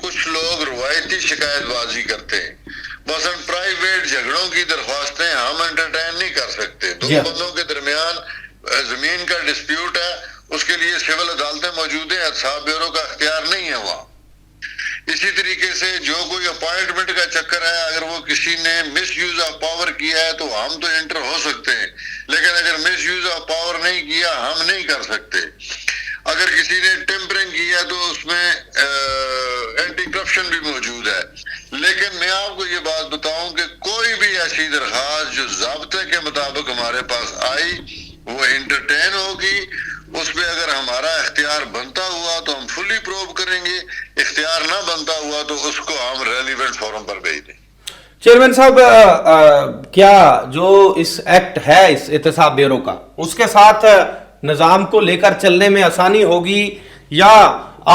کچھ لوگ روایتی شکایت بازی کرتے ہیں. مثلا پرائیویٹ جھگڑوں کی درخواستیں ہم انٹرٹین نہیں کر سکتے. دو بندوں کے درمیان زمین کا ڈسپیوٹ ہے, اس کے لیے سول عدالتیں موجود ہیں, احتساب بیورو کا اختیار نہیں ہے وہاں. اسی طریقے سے جو کوئی اپوائنٹمنٹ کا چکر ہے, اگر وہ کسی نے مس یوز آف پاور کیا ہے تو ہم تو انٹر ہو سکتے ہیں, لیکن اگر مس یوز آف پاور نہیں کیا ہم نہیں کر سکتے. اگر کسی نے ٹیمپرنگ کیا تو اس میں اینٹی کرپشن بھی موجود ہے. لیکن میں آپ کو یہ بات بتاؤں کہ کوئی بھی ایسی درخواست جو ضابطے کے مطابق ہمارے پاس آئی وہ انٹرٹین ہوگی. اس پہ اگر ہمارا اختیار بنتا ہوا تو ہم فلی پروو کریں گے, اختیار نہ بنتا ہوا تو اس کو ہم ریلیونٹ فورم پر بھیج دیں. چیئرمین صاحب, کیا جو اس ایکٹ ہے اس احتساب بیورو کا, اس کے ساتھ نظام کو لے کر چلنے میں آسانی ہوگی, یا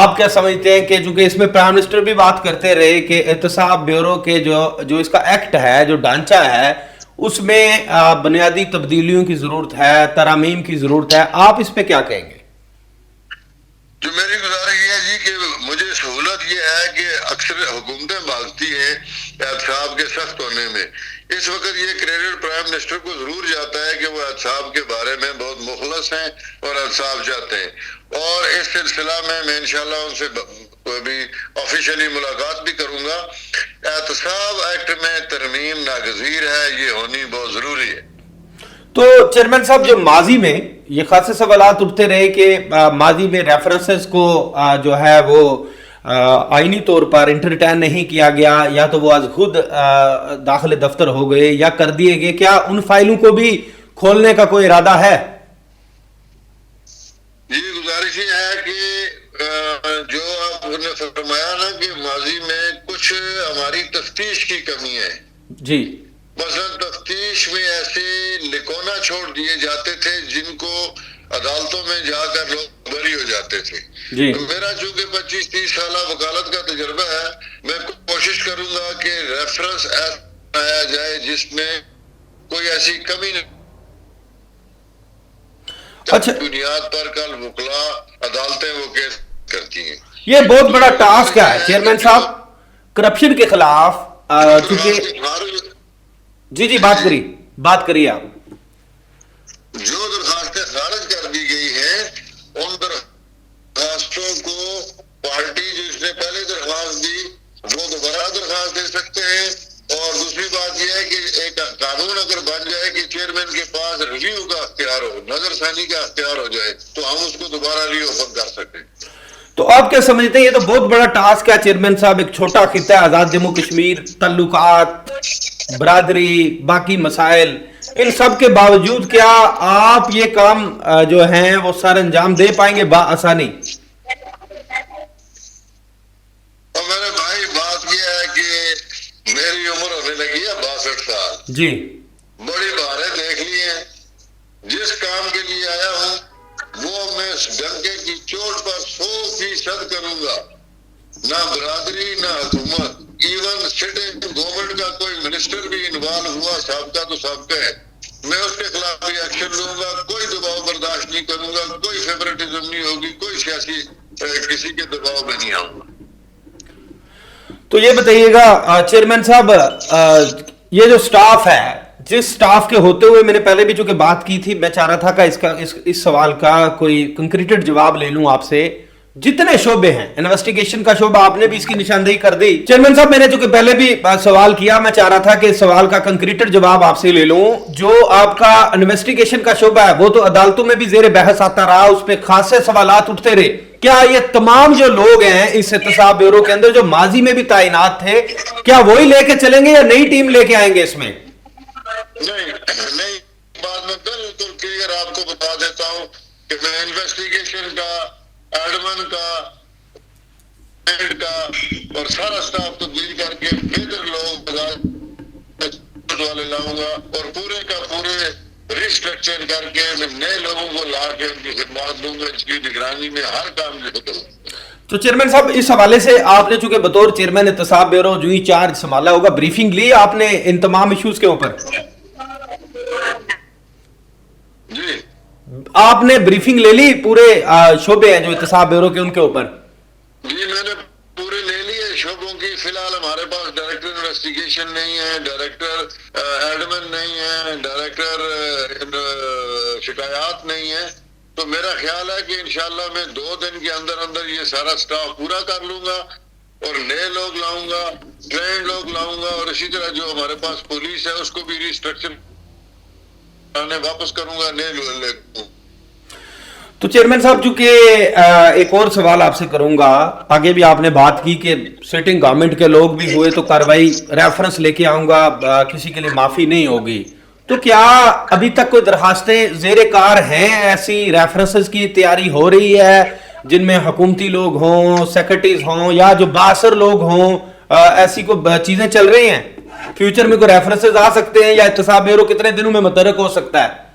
آپ کیا سمجھتے ہیں کہ چونکہ اس میں پرائم منسٹر بھی بات کرتے رہے کہ احتساب بیورو کے جو اس کا ایکٹ ہے, جو ڈھانچہ ہے, اس میں بنیادی تبدیلیوں کی ضرورت ہے, ترامیم کی ضرورت ہے, آپ اس پہ کیا کہیں گے؟ جو میری گزارش یہ ہے جی کہ مجھے سہولت یہ ہے کہ اکثر حکومتیں بھاگتی ہیں احتساب کے سخت ہونے میں. اس وقت یہ کریڈٹ پرائم منسٹر کو ضرور جاتا ہے کہ وہ احتساب کے بارے میں بہت مخلص ہیں اور احتساب چاہتے ہیں, اور اس سلسلہ میں انشاءاللہ ان سے بھی آفیشلی ملاقات بھی کروں گا. احتساب ایکٹ میں ترمیم ناگزیر ہے, یہ ہونی بہت ضروری ہے. تو چیئرمین صاحب, جو ماضی میں یہ خاصے سوالات اٹھتے رہے کہ ماضی میں ریفرنسز کو جو ہے وہ آئینی طور پر انٹرٹین نہیں کیا گیا, یا تو وہ از خود داخل دفتر ہو گئے یا کر دیے گئے, کیا ان فائلوں کو بھی کھولنے کا کوئی ارادہ ہے؟ جی, گزارش یہ ہے کہ جو آپ نے فرمایا نا کہ ماضی میں کچھ ہماری تفتیش کی کمی ہے. جی, مثلا تفتیش میں ایسے لکونا چھوڑ دیے جاتے تھے جن کو عدالتوں میں جا کر لوگ بری ہو جاتے تھے. جی, میرا چونکہ 25-30 سالہ وکالت کا تجربہ ہے, میں کوشش کروں گا کہ ریفرنس ایسا بنایا جائے جس میں کوئی ایسی کمی نہیں. اچھا, بنیاد پر کل وکلا عدالتیں وہ کیس کرتی ہیں. یہ بہت بڑا ٹاسک ہے چیئرمین صاحب کرپشن کے خلاف, کیونکہ جی بات کریے آپ. جو درخواستیں خارج کر دی گئی ہیں ان درخواستوں کو پارٹی جو اس نے پہلے درخواست دی وہ دوبارہ درخواست دے سکتے ہیں. اور دوسری بات یہ ہے کہ ایک قانون اگر بن جائے کہ چیئرمین کے پاس ریویو کا اختیار ہو, نظر ثانی کا اختیار ہو جائے, تو ہم اس کو دوبارہ ری اوپن کر سکتے ہیں. تو آپ کیا سمجھتے ہیں, یہ تو بہت بڑا ٹاسک ہے چیئرمین صاحب, ایک چھوٹا خطہ ہے آزاد جموں کشمیر, تعلقات, برادری, باقی مسائل, ان سب کے باوجود کیا آپ یہ کام جو ہیں وہ سر انجام دے پائیں گے بآسانی؟ اور میرے بھائی بات یہ ہے کہ میری عمر ہونے لگی ہے 62 سال. جی, بڑی بہاریں دیکھ لی ہیں. جس کام کے لیے آیا ہوں وہ میں ڈنکے کی چوٹ پر 100% کروں گا. نہ برادری نہ حکومت, ایون سٹنگ گورنمنٹ کا کوئی منسٹر بھی انوالو ہوا سابقہ تو سابقہ ہے, میں اس کے خلاف بھی ایکشن لوں گا. کوئی دباؤ برداشت نہیں کروں گا, کوئی فیورٹزم نہیں ہوگی, کوئی سیاسی کسی کے دباؤ میں نہیں آؤں گا. تو یہ بتائیے گا چیئرمین صاحب, یہ جو سٹاف ہے, جس سٹاف کے ہوتے ہوئے میں نے پہلے بھی چونکہ بات کی تھی, میں چاہ رہا تھا کہ اس سوال کا کوئی کنکریٹڈ جواب لے لوں آپ سے. جتنے شعبے ہیں, انویسٹیگیشن کا شعبہ آپ نے بھی اس کی نشاندہی کر دی. چیئرمین صاحب, میں نے چونکہ پہلے بھی سوال کیا, میں چاہ رہا تھا کہ اس سوال کا کنکریٹڈ جواب آپ سے لے لوں. جو آپ کا انویسٹیگیشن کا شعبہ ہے وہ تو عدالتوں میں بھی زیر بحث آتا رہا, اس پہ خاصے سوالات اٹھتے رہے. کیا یہ تمام جو لوگ ہیں اس احتساب بیورو کے اندر جو ماضی میں بھی تعینات تھے, کیا وہی لے کے چلیں گے یا نئی ٹیم لے کے آئیں گے اس میں؟ نہیں, بعد میں بالکل کلیئر آپ کو بتا دیتا ہوں کہ میں انویسٹیگیشن کا, ایڈمن کا اور سارا سٹاف تبدیل کر کے بہتر لوگ والے لاؤں گا, اور پورے کا پورے ریسٹرکچر کر کے میں نئے لوگوں کو لا کے ان کی خدمات دوں گا. اس کی نگرانی میں ہر کام جو کروں. تو چیئرمین صاحب, اس حوالے سے آپ نے چونکہ بطور چیئرمین احتساب بیورو جو ہی چارج سنبھالا ہوگا, بریفنگ لی آپ نے ان تمام ایشوز کے اوپر؟ جی, آپ نے بریفنگ لے لی پورے شعبے ہیں جو احتساب بیورو کے ان کے اوپر؟ جی, میں نے پورے اربوں کی. فی الحال ہمارے پاس ڈائریکٹر انویسٹیگیشن نہیں ہے, ڈائریکٹر ایڈمن نہیں ہے, ڈائریکٹر شکایات نہیں ہے. تو میرا خیال ہے کہ انشاءاللہ میں 2 دن کے اندر اندر یہ سارا سٹاف پورا کر لوں گا اور نئے لوگ لاؤں گا, ٹرینڈ لوگ لاؤں گا, اور اسی طرح جو ہمارے پاس پولیس ہے اس کو بھی ریسٹرکچر واپس کروں گا, نئے لوگ. تو چیئرمین صاحب, چونکہ ایک اور سوال آپ سے کروں گا, آگے بھی آپ نے بات کی کہ سٹنگ گورنمنٹ کے لوگ بھی ہوئے تو کارروائی ریفرنس لے کے آؤں گا, کسی کے لیے معافی نہیں ہوگی. تو کیا ابھی تک کوئی درخواستیں زیر کار ہیں, ایسی ریفرنسز کی تیاری ہو رہی ہے جن میں حکومتی لوگ ہوں, سیکرٹریز ہوں یا جو باثر لوگ ہوں, ایسی کوئی چیزیں چل رہی ہیں؟ فیوچر میں کوئی ریفرنسز آ سکتے ہیں یا احتساب بیورو کتنے دنوں میں متحرک ہو سکتا ہے؟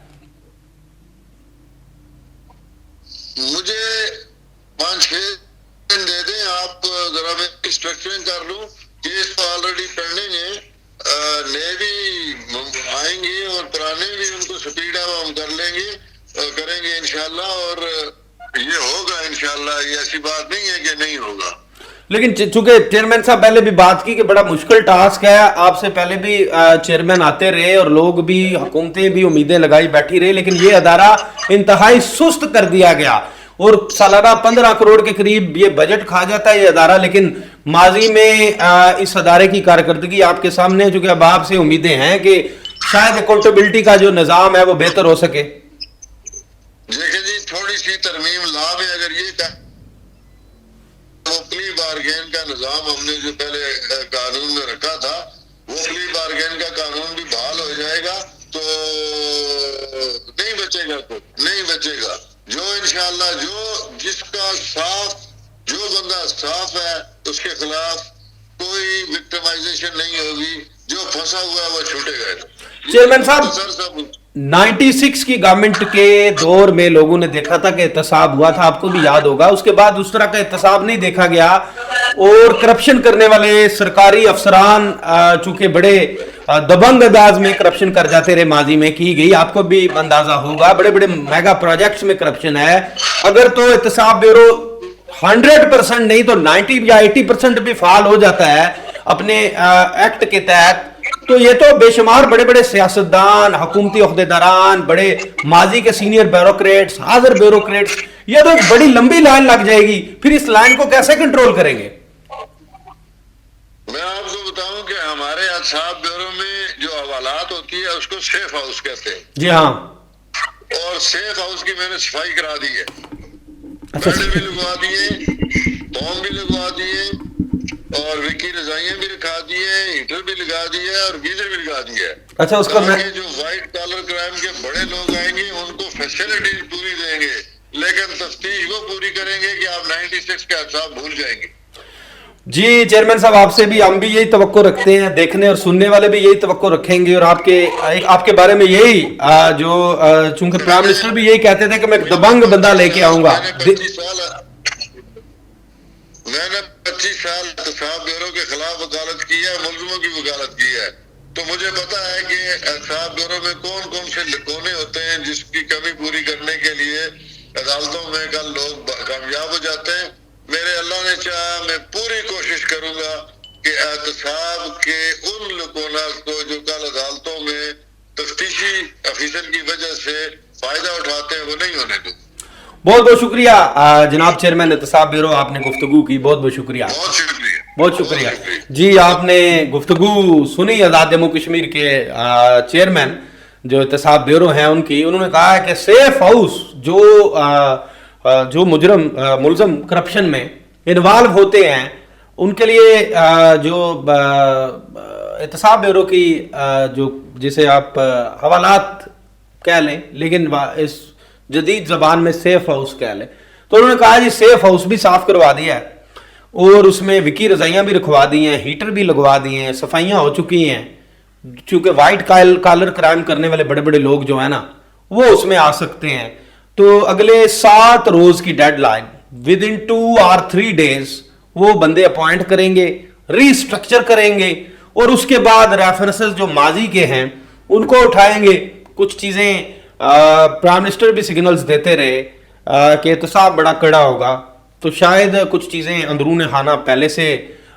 مجھے 5-6 دن دے دیں آپ, ذرا میں اسٹرکچرنگ کر لوں. کیس تو آلریڈی پینڈنگ ہے, نئے بھی آئیں گے اور پرانے بھی, ان کو سپیڈ اپ ہم کر لیں گے, کریں گے انشاءاللہ, اور یہ ہوگا انشاءاللہ. یہ ایسی بات نہیں ہے کہ نہیں ہوگا. لیکن چونکہ چیئرمین صاحب پہلے بھی بات کی کہ بڑا مشکل ٹاسک ہے, آپ سے پہلے بھی چیئرمین آتے رہے اور لوگ بھی, حکومتیں بھی امیدیں لگائی بیٹھی رہے, لیکن یہ ادارہ انتہائی سست کر دیا گیا اور سالانہ 15 کروڑ کے قریب یہ بجٹ کھا جاتا ہے یہ ادارہ. لیکن ماضی میں اس ادارے کی کارکردگی آپ کے سامنے, چونکہ اب آپ سے امیدیں ہیں کہ شاید اکاؤنٹیبلٹی کا جو نظام ہے وہ بہتر ہو سکے. دیکھیں جی, تھوڑی سی ترمیم لا میں اگر یہ وہ پلی بارگین کا نظام ہم نے جو پہلے قانون میں رکھا تھا, وہ پلی بارگین کا قانون بھی بحال ہو جائے گا تو نہیں بچے گا, تو نہیں بچے گا. جو انشاءاللہ جس کا صاف, جو بندہ صاف ہے اس کے خلاف کوئی وکٹمائزیشن نہیں ہوگی, جو پھنسا ہوا ہے وہ چھوٹے گا. چیئرمین صاحب, 96 کی گورنمنٹ کے دور میں لوگوں نے دیکھا تھا کہ احتساب ہوا تھا, آپ کو بھی یاد ہوگا. اس کے بعد اس طرح کا احتساب نہیں دیکھا گیا اور کرپشن کرنے والے سرکاری افسران چونکہ بڑے دبنگ انداز میں کرپشن کر جاتے رہے, ماضی میں کی گئی, آپ کو بھی اندازہ ہوگا. بڑے بڑے میگا پروجیکٹس میں کرپشن ہے. اگر تو احتساب بیورو 100% نہیں تو 90 یا 80% بھی فعال ہو جاتا ہے اپنے ایکٹ کے تحت, تو یہ تو بے شمار بڑے بڑے سیاستدان, حکومتی عہدیداران, بڑے ماضی کے سینئر بیوروکریٹس, حاضر بیوروکریٹس, یہ تو ایک بڑی لمبی لائن لگ جائے گی. پھر اس لائن کو کیسے کنٹرول کریں گے؟ میں آپ کو بتاؤں کہ ہمارے احتساب بیورو میں جو حوالات ہوتی ہے اس کو سیف ہاؤس کہتے ہیں. جی ہاں, اور سیف ہاؤس کی میں نے صفائی کرا دی ہے, بیڈ بھی لگوا دیے, فارم بھی لگوا دیے, اور وکی رضائیاں بھی رکھا دیے, ہیٹر بھی لگا دیے اور گیزر بھی لگا دیے. اچھا, اس کا جو وائٹ کالر کرائم کے بڑے لوگ آئیں گے ان کو فیسلٹیز پوری دیں گے, لیکن تفتیش وہ پوری کریں گے کہ آپ 96 کا حساب بھول جائیں گے. جی چیئرمین صاحب, آپ سے بھی ہم بھی یہی توقع رکھتے ہیں, دیکھنے اور سننے والے بھی یہی توقع رکھیں گے, اور آپ کے بارے میں یہی جو چونکہ پرائم منسٹر بھی یہی کہتے تھے کہ میں ایک دبنگ بندہ لے کے آؤں گا. میں نے 25 سال احتساب بیورو کے خلاف وکالت کی ہے, ملزموں کی وکالت کی ہے, تو مجھے پتا ہے کہ احتساب بیورو میں کون کون سے کونے ہوتے ہیں جس کی کمی پوری کرنے کے لیے عدالتوں میں کل لوگ کامیاب ہو جاتے ہیں. میرے اللہ نے چاہا میں پوری کوشش کروں گا کہ احتساب کے ان لکونات کو جو کل عدالتوں میں تفتیشی افیسر کی وجہ سے فائدہ اٹھاتے ہیں وہ نہیں ہونے دوں. بہت بہت شکریہ جناب چیئرمین احتساب بیورو, آپ نے گفتگو کی, بہت بہت شکریہ. بہت شکریہ, بہت شکریہ. جی, آپ نے گفتگو سنی آزاد جموں کشمیر کے چیئرمین جو احتساب بیورو ہیں ان کی. انہوں نے کہا ہے کہ سیف ہاؤس جو ملزم کرپشن میں انوالو ہوتے ہیں ان کے لیے جو احتساب بیورو کی جو جسے آپ حوالات کہہ لیں, لیکن اس جدید زبان میں سیف ہاؤس کہہ لیں, تو انہوں نے کہا جی سیف ہاؤس بھی صاف کروا دیا ہے اور اس میں وکی رضائیاں بھی رکھوا دی ہیں, ہیٹر بھی لگوا دیے ہیں, صفائیاں ہو چکی ہیں. چونکہ وائٹ کالر کرائم کرنے والے بڑے بڑے لوگ جو ہیں نا وہ اس میں آ سکتے ہیں. تو اگلے 7 روز کی deadline, within 2 or 3 days وہ بندے اپوائنٹ کریں گے, ری اسٹرکچر کریں گے, اور اس کے بعد ریفرنسز جو ماضی کے ہیں ان کو اٹھائیں گے. کچھ چیزیں پرائم منسٹر بھی سگنلز دیتے رہے کہ احتساب بڑا کڑا ہوگا, تو شاید کچھ چیزیں اندرون خانہ پہلے سے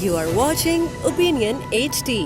You are watching Opinion HD.